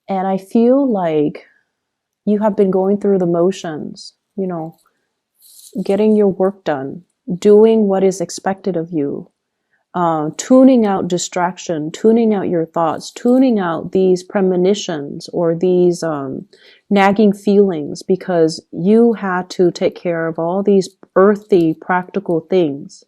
And I feel like you have been going through the motions, getting your work done, doing what is expected of you, tuning out distraction, tuning out your thoughts, tuning out these premonitions or these nagging feelings, because you had to take care of all these earthy, practical things.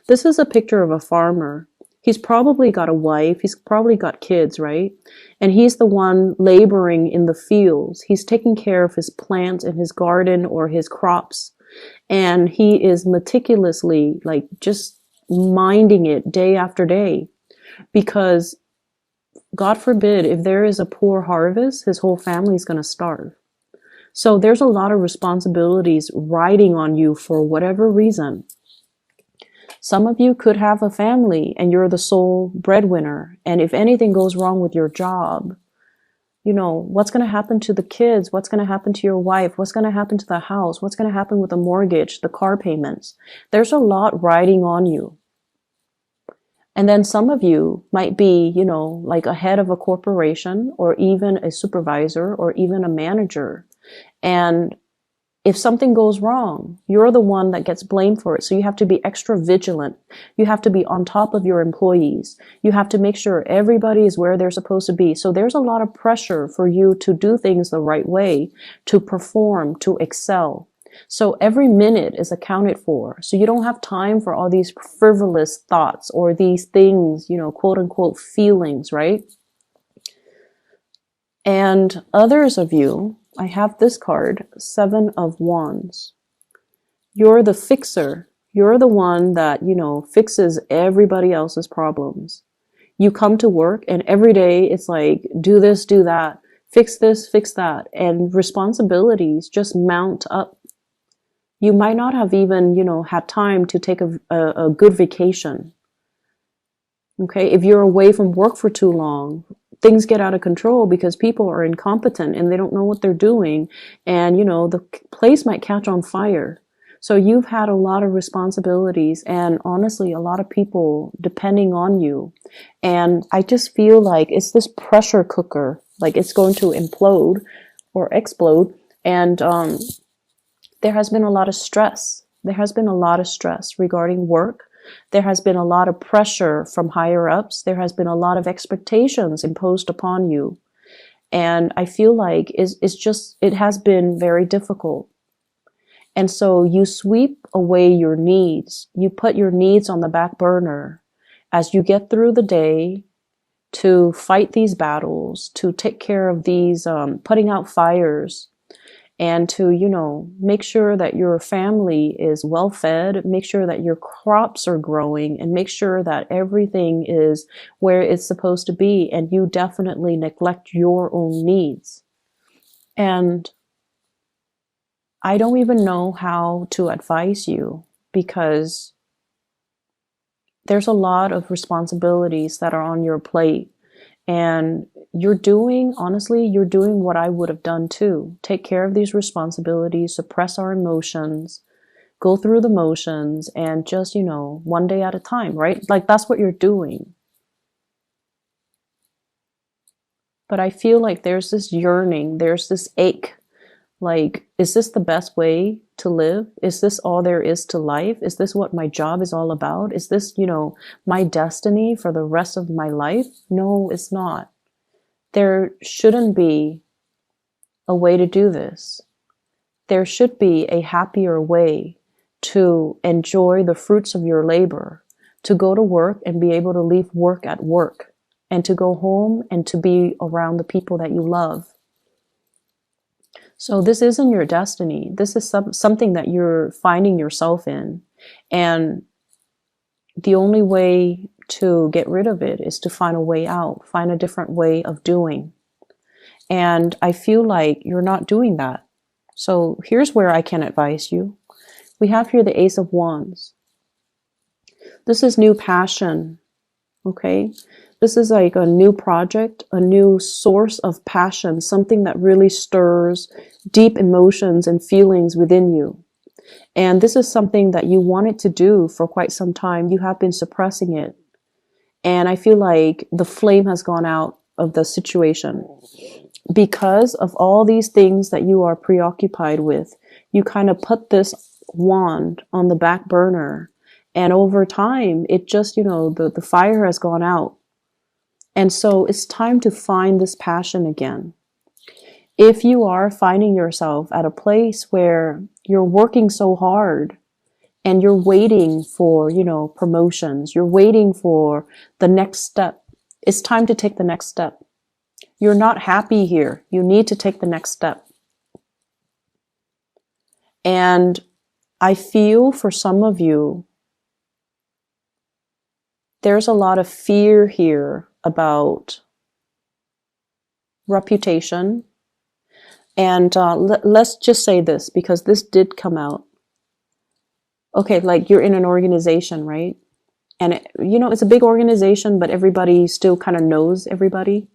This is a picture of a farmer. He's probably got a wife, he's probably got kids, right? And he's the one laboring in the fields. He's taking care of his plants in his garden or his crops. And he is meticulously, like, just minding it day after day, because God forbid, if there is a poor harvest, his whole family is going to starve. So there's a lot of responsibilities riding on you for whatever reason. Some of you could have a family and you're the sole breadwinner. And if anything goes wrong with your job, what's going to happen to the kids? What's going to happen to your wife? What's going to happen to the house? What's going to happen with the mortgage, the car payments? There's a lot riding on you. And then some of you might be, like a head of a corporation or even a supervisor or even a manager. And if something goes wrong, you're the one that gets blamed for it. So you have to be extra vigilant. You have to be on top of your employees. You have to make sure everybody is where they're supposed to be. So there's a lot of pressure for you to do things the right way, to perform, to excel. So every minute is accounted for. So you don't have time for all these frivolous thoughts or these things, quote unquote feelings, right? And others of you, I have this card, 7 of Wands. You're the fixer. You're the one that, fixes everybody else's problems. You come to work and every day it's like, do this, do that, fix this, fix that. And responsibilities just mount up. You might not have even, had time to take a good vacation. Okay. If you're away from work for too long, things get out of control because people are incompetent and they don't know what they're doing. And, the place might catch on fire. So you've had a lot of responsibilities and honestly, a lot of people depending on you. And I just feel like it's this pressure cooker, like it's going to implode or explode. And, there has been a lot of stress. There has been a lot of stress regarding work. There has been a lot of pressure from higher ups. There has been a lot of expectations imposed upon you. And I feel like it has been very difficult. And so you sweep away your needs. You put your needs on the back burner as you get through the day to fight these battles, to take care of these, putting out fires, and to, make sure that your family is well fed, make sure that your crops are growing, and make sure that everything is where it's supposed to be. And you definitely neglect your own needs. And I don't even know how to advise you, because there's a lot of responsibilities that are on your plate. And you're doing what I would have done too. Take care of these responsibilities, suppress our emotions, go through the motions, and just, one day at a time, right? Like that's what you're doing. But I feel like there's this yearning, there's this ache. Like, is this the best way to live? Is this all there is to life? Is this what my job is all about? Is this, my destiny for the rest of my life? No, it's not. There shouldn't be a way to do this. There should be a happier way to enjoy the fruits of your labor, to go to work and be able to leave work at work, and to go home and to be around the people that you love. So this isn't your destiny. This is something that you're finding yourself in. And the only way to get rid of it is to find a way out, find a different way of doing. And I feel like you're not doing that. So here's where I can advise you. We have here the Ace of Wands. This is new passion. Okay. This is like a new project, a new source of passion, something that really stirs deep emotions and feelings within you. And this is something that you wanted to do for quite some time. You have been suppressing it. And I feel like the flame has gone out of the situation. because of all these things that you are preoccupied with, you kind of put this wand on the back burner. And over time, it just, the fire has gone out. And so it's time to find this passion again. If you are finding yourself at a place where you're working so hard and you're waiting for, promotions, you're waiting for the next step, it's time to take the next step. You're not happy here. You need to take the next step. And I feel for some of you, there's a lot of fear here about reputation. And let's just say this, because this did come out. Okay, like you're in an organization, right? And it's a big organization, but everybody still kind of knows everybody.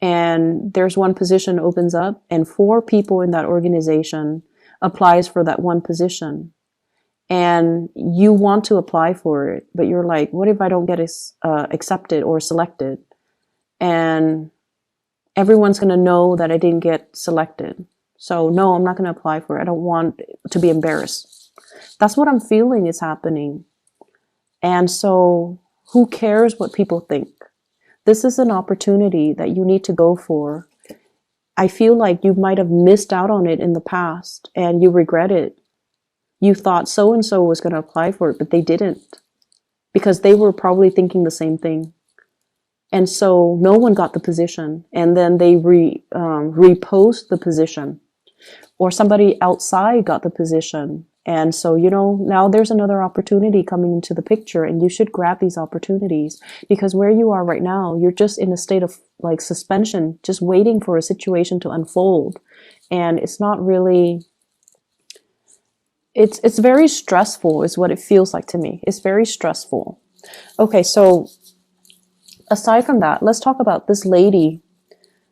And there's one position opens up, and 4 people in that organization applies for that one position. And you want to apply for it, but you're like, what if I don't get accepted or selected? And everyone's going to know that I didn't get selected. So no, I'm not going to apply for it. I don't want to be embarrassed. That's what I'm feeling is happening. And so who cares what people think? This is an opportunity that you need to go for. I feel like you might have missed out on it in the past and you regret it. You thought so-and-so was going to apply for it, but they didn't, because they were probably thinking the same thing. And so no one got the position, and then they repost the position, or somebody outside got the position. And so, now there's another opportunity coming into the picture, and you should grab these opportunities, because where you are right now, you're just in a state of like suspension, just waiting for a situation to unfold. And it's not really, it's very stressful is what it feels like to me. It's very stressful. Okay, so aside from that, let's talk about this lady,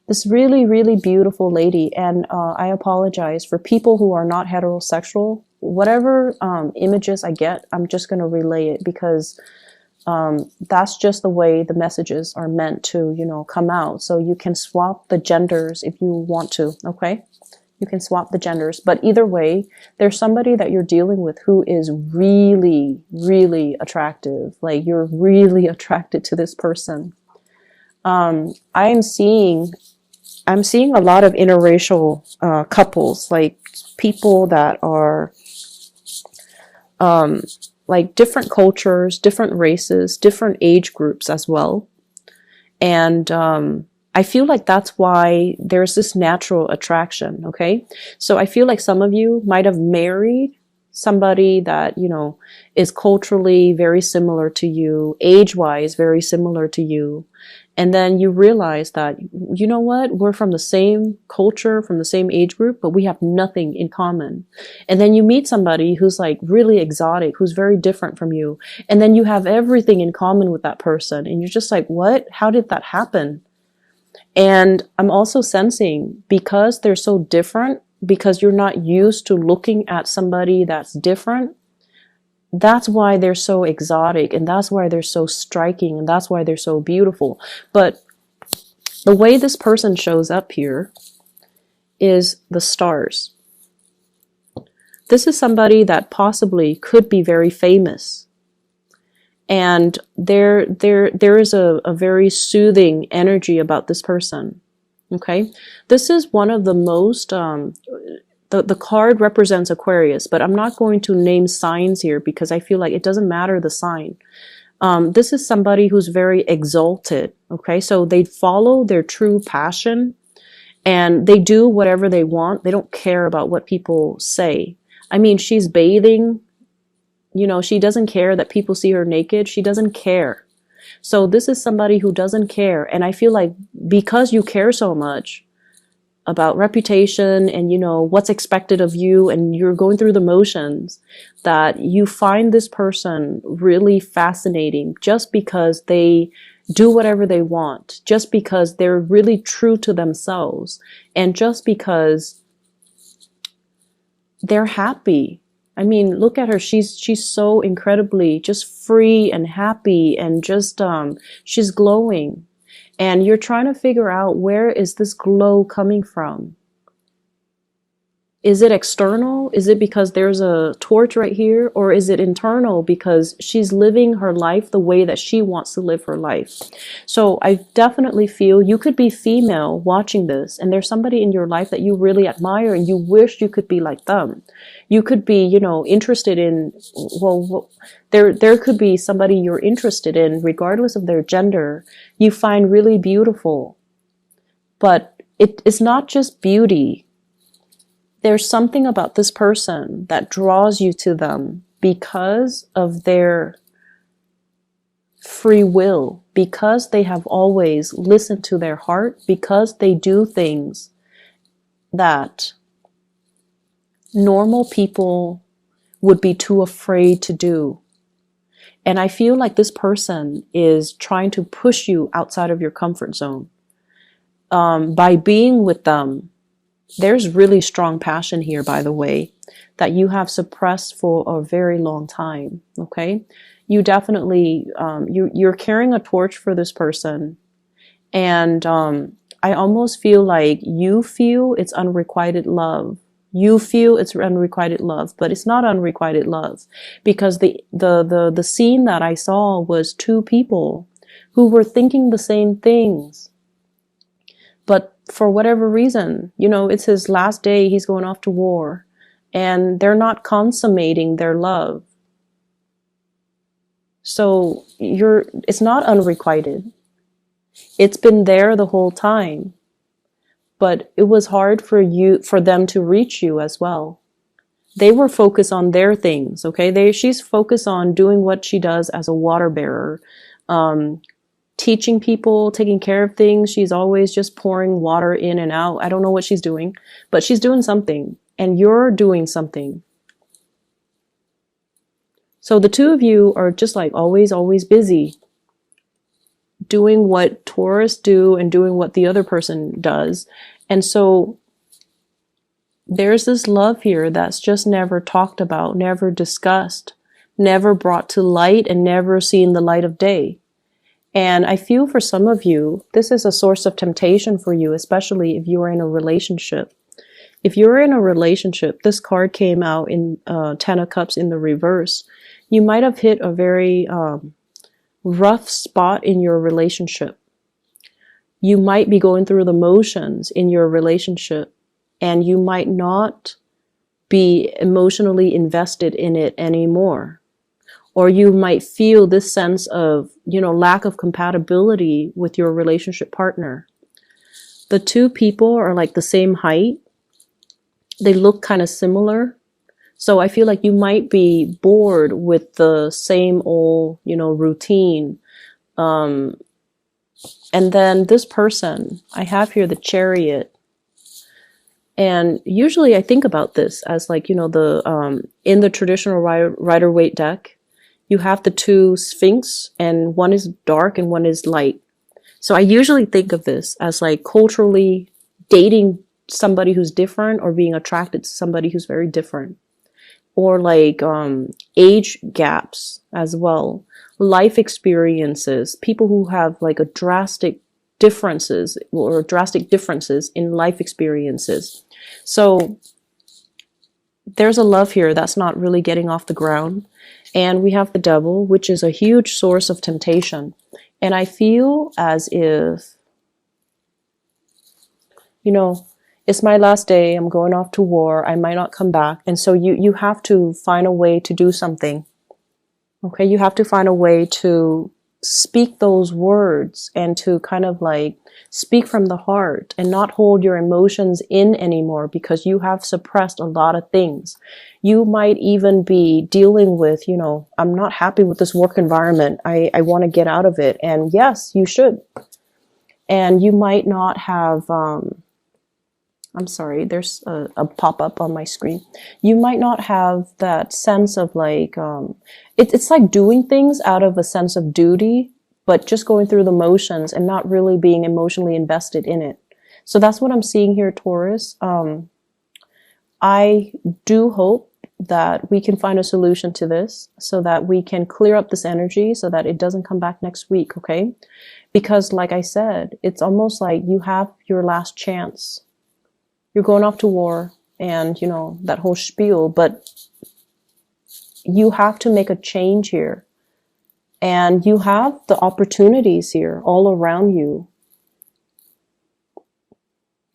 this really, really beautiful lady. And I apologize for people who are not heterosexual. Whatever images I get, I'm just going to relay it, because that's just the way the messages are meant to, come out. So you can swap the genders if you want to, okay? You can swap the genders. But either way, there's somebody that you're dealing with who is really, really attractive. Like, you're really attracted to this person. I'm seeing a lot of interracial couples, like people that are like different cultures, different races, different age groups as well. And I feel like that's why there's this natural attraction, okay? So I feel like some of you might have married somebody that, is culturally very similar to you, age-wise very similar to you. And then you realize that, you know what, we're from the same culture, from the same age group, but we have nothing in common. And then you meet somebody who's like really exotic, who's very different from you. And then you have everything in common with that person. And you're just like, what? How did that happen? And I'm also sensing, because they're so different, because you're not used to looking at somebody that's different, that's why they're so exotic, and that's why they're so striking, and that's why they're so beautiful. But the way this person shows up here is the stars. This is somebody that possibly could be very famous. And there is a very soothing energy about this person. Okay? This is one of the most, the card represents Aquarius, but I'm not going to name signs here because I feel like it doesn't matter the sign. This is somebody who's very exalted. Okay? So they follow their true passion and they do whatever they want. They don't care about what people say. I mean, she's bathing. She doesn't care that people see her naked. She doesn't care. So this is somebody who doesn't care. And I feel like because you care so much about reputation and, what's expected of you, and you're going through the motions, that you find this person really fascinating just because they do whatever they want, just because they're really true to themselves, and just because they're happy. I mean, look at her. She's so incredibly just free and happy, and just she's glowing. And you're trying to figure out, where is this glow coming from? Is it external? Is it because there's a torch right here? Or is it internal because she's living her life the way that she wants to live her life? So I definitely feel you could be female watching this, and there's somebody in your life that you really admire and you wish you could be like them. You could be, you know, interested in, well, there could be somebody you're interested in, regardless of their gender, you find really beautiful. But it's not just beauty. There's something about this person that draws you to them because of their free will, because they have always listened to their heart, because they do things that normal people would be too afraid to do. And I feel like this person is trying to push you outside of your comfort zone. By being with them, there's really strong passion here, by the way, that you have suppressed for a very long time, okay? You definitely, you're carrying a torch for this person. And I almost feel like you feel it's unrequited love. You feel it's unrequited love, but it's not unrequited love, because the scene that I saw was two people who were thinking the same things. But for whatever reason, you know, it's his last day, he's going off to war, and they're not consummating their love. So it's not unrequited. It's been there the whole time, but it was hard for them to reach you as well. They were focused on their things, okay? She's focused on doing what she does as a water bearer, teaching people, taking care of things. She's always just pouring water in and out. I don't know what she's doing, but she's doing something, and you're doing something. So the two of you are just like always busy doing what Taurus do and doing what the other person does. And so there's this love here that's just never talked about, never discussed, never brought to light, and never seen the light of day. And I feel for some of you, this is a source of temptation for you, especially if you are in a relationship. If you're in a relationship, this card came out in Ten of Cups in the reverse. You might have hit a very rough spot in your relationship. You might be going through the motions in your relationship, and you might not be emotionally invested in it anymore. Or you might feel this sense of, you know, lack of compatibility with your relationship partner. The two people are like the same height. They look kind of similar. So I feel like you might be bored with the same old, you know, routine. And then this person, I have here the Chariot. And usually I think about this as like, you know, in the traditional Rider-Waite deck, you have the two Sphinx, and one is dark and one is light. So I usually think of this as like culturally dating somebody who's different, or being attracted to somebody who's very different. Or like age gaps as well, life experiences, people who have like a drastic differences in life experiences. So there's a love here that's not really getting off the ground. And we have the Devil, which is a huge source of temptation. And I feel as if, you know, it's my last day, I'm going off to war, I might not come back. And so you have to find a way to do something. Okay, you have to find a way to speak those words and to kind of like speak from the heart and not hold your emotions in anymore, because you have suppressed a lot of things. You might even be dealing with, you know, I'm not happy with this work environment. I want to get out of it. And yes, you should. And you might not have, I'm sorry, there's a pop-up on my screen. You might not have that sense of like, it's like doing things out of a sense of duty, but just going through the motions and not really being emotionally invested in it. So that's what I'm seeing here, Taurus. I do hope that we can find a solution to this so that we can clear up this energy so that it doesn't come back next week, okay? Because like I said, it's almost like you have your last chance. You're going off to war and, you know, that whole spiel, but you have to make a change here. And you have the opportunities here all around you.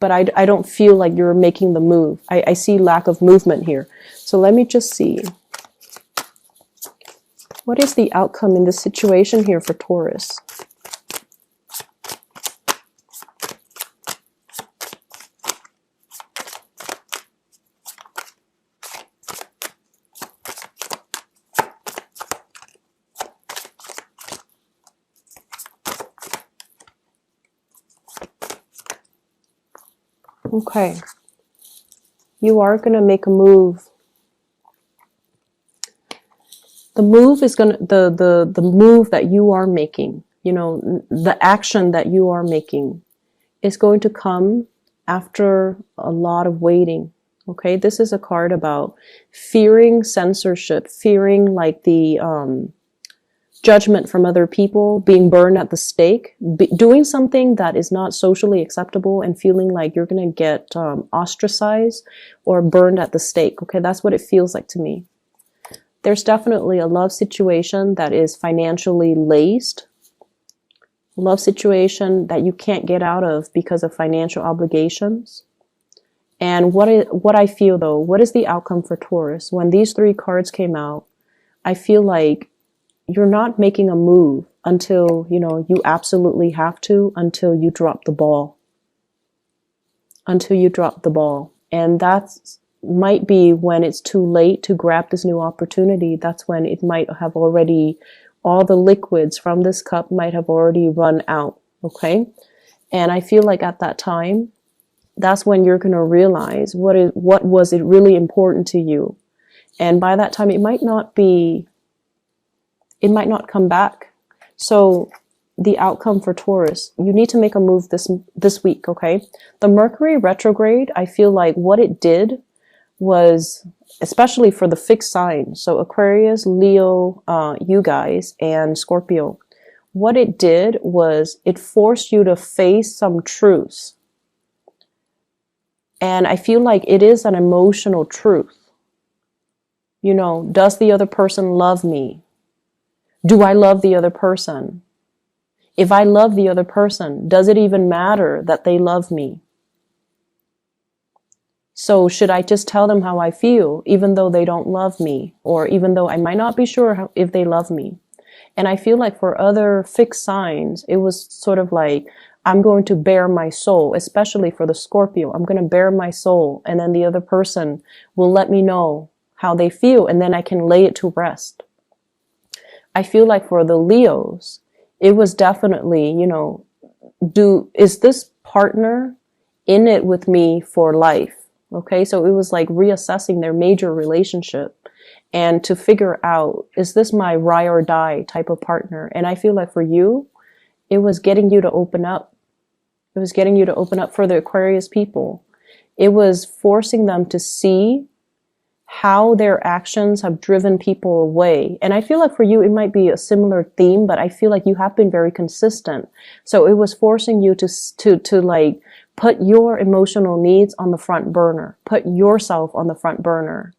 But I don't feel like you're making the move. I see lack of movement here. So let me just see. What is the outcome in this situation here for Taurus? Okay. You are going to make a move. The move is going to, the move that you are making, you know, the action that you are making is going to come after a lot of waiting. Okay. This is a card about fearing censorship, fearing like the, judgment from other people, being burned at the stake, doing something that is not socially acceptable and feeling like you're going to get ostracized or burned at the stake. Okay, that's what it feels like to me. There's definitely a love situation that is financially laced. Love situation that you can't get out of because of financial obligations. And what I feel though, what is the outcome for Taurus? When these three cards came out, I feel like you're not making a move until, you know, you absolutely have to, until you drop the ball. Until you drop the ball. And that's might be when it's too late to grab this new opportunity. That's when it might have already, all the liquids from this cup might have already run out. Okay. And I feel like at that time, that's when you're going to realize what was it really important to you. And by that time, it might not come back. So the outcome for Taurus, you need to make a move this week, okay? The Mercury retrograde, I feel like what it did was, especially for the fixed sign, so Aquarius, Leo, you guys, and Scorpio, what it did was it forced you to face some truths. And I feel like it is an emotional truth. You know, does the other person love me? Do I love the other person? If I love the other person, does it even matter that they love me? So should I just tell them how I feel, even though they don't love me, or even though I might not be sure if they love me? And I feel like for other fixed signs, it was sort of like, I'm going to bare my soul, especially for the Scorpio. I'm going to bare my soul, and then the other person will let me know how they feel, and then I can lay it to rest. I feel like for the Leos, it was definitely, you know, is this partner in it with me for life? Okay, so it was like reassessing their major relationship and to figure out, is this my ride or die type of partner? And I feel like for you, it was getting you to open up. It was getting you to open up for the Aquarius people. It was forcing them to see how their actions have driven people away. And I feel like for you, it might be a similar theme, but I feel like you have been very consistent. So it was forcing you to like put your emotional needs on the front burner, put yourself on the front burner.